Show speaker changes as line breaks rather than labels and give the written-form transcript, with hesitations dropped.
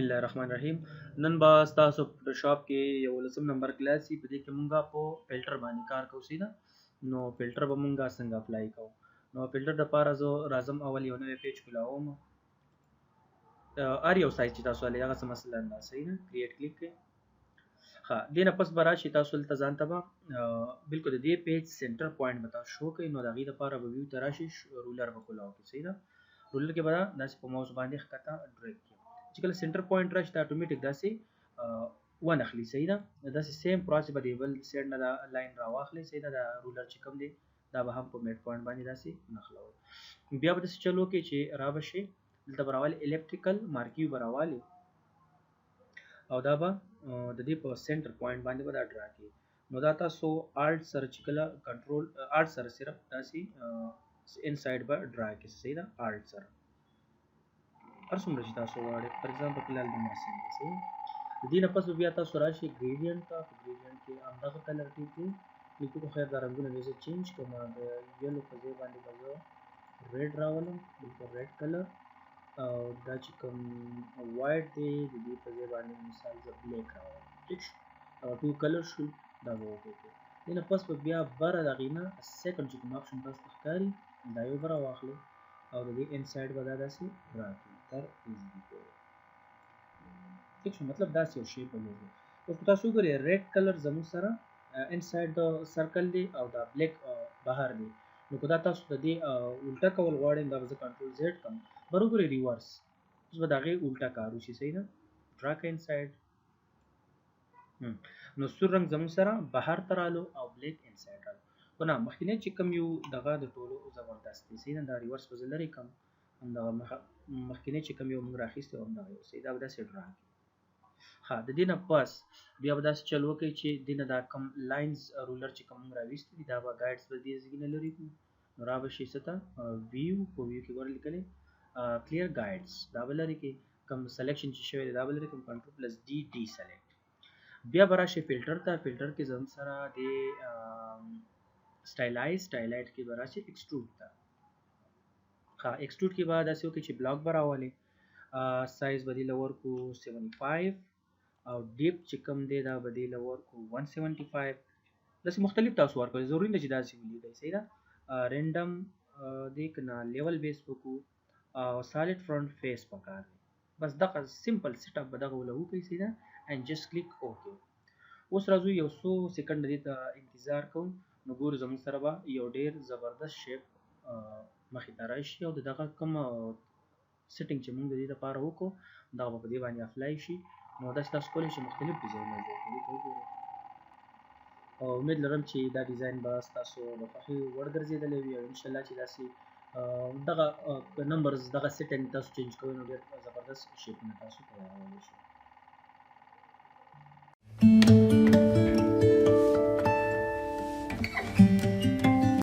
الله الرحمن الرحیم. نن به تاسو په شاپ کې یو لسم نمبر کلاس په دې کې مونږه په فلټر باندې کار کوو سیده. نو فلټر به مونږه څنګه اپلای کوو. نو فلټر د پاره زه راځم اول یو نوی پیج کولاوم. ار یو سایز چې تاسو لري هغه مثلا دا صحیح نه کریټ کلیک کړئ. ها دینه پس به راشي تاسو ته ځان ته بالکل د دې پیج سنټر پوینټ به تاسو شو کوي. نو د هغې دپاره به ویو ته راشي رولر به کولاو کړئ صحیح ده. رولر کې به داسې په ماوس باندې ښکته ډریګ کړئ. چې کله سنټر پوینټ راشي دا اتوماتیک داسې ونخلي صحیح ده. داسې سیم پروسس به دی بل سایډ نه دا لاین راواخلي صحیح ده. دا رولر چې کوم دی دا به هم په میډ پوینټ باندې داسې نښلوئ. بیا به داسې چل وکړئ چې را به شي دلته به راولي الکټریکل مارکیو به راولي او دا به د دې په سنټر پوینټ باندې به دا ډرا کړي. نو دا تاسو الټ سره چې کله کنټرول الټ سره صرف داسې انسایډ به ډرا کړئ صحیح ده. الټ سره هر څومره چې تاسو غواړئ. فار ایگزامپل فلحال دماسې دی صحیح. د دې نه پس به بیا تاسو راشئ ګریډینټ ته. په ګریډینټ کې همدغه کلر ټیک کړئ. لیکو خو خیر دا رنګونه به زه چینج کړم. د یلو په ځای باندې به زه ریډ راولم بالکل ریډ کلر او دا چې کوم وایټ دی د دې په ځای باندې مثال زه بلیک راولم ټیک شو. او ټو کلر شو دا به وکړو. دې نه پس به بیا بره د هغې نه سیکنډ چې کوم اپشن تاسو ته ښکاري دا یو به راواخلئ او د دې انسایډ به دا داسې ډرا کړئ تر ایزي پورې ټیک شو. مطلب داسې یو شی په لوګو. اوس تاسو وګورئ ریډ کلر زموږ سره انسایډ د سرکل دی او دا بلیک بهر دی. نو که دا تاسو د دې الټه کول غواړئ دا به زه کنټرول زیډ کړم بر وګورئ ریورس اوس به د هغې الټه کار وشي صحیح ده. ډرا کړئ انسایډ. نو سور رنګ زموږ سره بهر ته رالو او بلیک انسایډ رالو. خو نه مخکینی چې کوم یو دغه د ټولو زبردست دی صحیح ده. دا ریورس به زه لرې کړم همدغه مخکینی چې کوم یو موږ راخیستی و همدغه یو صحیح. دا به داسې ډرا کړي. ها د دې نه پس بیا به داسې چل وکړئ چې دې نه دا کوم لاینز رولر چې کوم موږ راویستي دي دا به ګایډس به دې ځای نه لرې کړو. نو را به شي څه ته ویو په ویو کې ګوره لیکلی کلیر ګایډس دا به لرې کړئ. کوم سلیکشن چې شوی دی دا به لرې کړم کنټرول پلس ډي ډي سلیکټ. بیا به راشئ فلټر ته. فلټر کې زموږ سره د سټایلایز سټایلایټ کې به راشئ ایکسټروډ ته. ها ایکسټروډ کې به داسې وکړئ چې بلاک به راولئ. سایز به دې له ورکړو 75 او ډیپ چې کوم دی دا به دې له ورکړو 175. داسې مختلف تاسو ورکوئ. ضروري نه چې داسې ولیکئ صحیح ده. رینډم دې که نه لیول بیس وکړو او سالډ فرنټ فیس پکار دی. بس دغه سمپل سیټ اپ به دغه وله وکړئ صحیح ده اینډ جسټ کلیک اوکې. اوس راځو یو څو سیکنډ دې ته انتظار کوو. نو ګورو زموږ سره به یو ډېر زبردست شیپ مخې ته راشي او د دغه کوم سیټینګ چې موږ د دې لپاره وکړو دغه به په دې باندې اپلای شي. نو داسې تاسو کولی شئ مختلف ډیزاینونه جوړ کړئ. وګورئ او امید لرم چې دا ډیزاین به ستاسو د خوښې وړ ګرځېدلی وي او انشاءالله چې داسې دغه نمبرز دغه سیټینګ تاسو چینج کوئ نو ډېر زبردست شیپونه تاسو تیارولی شئ.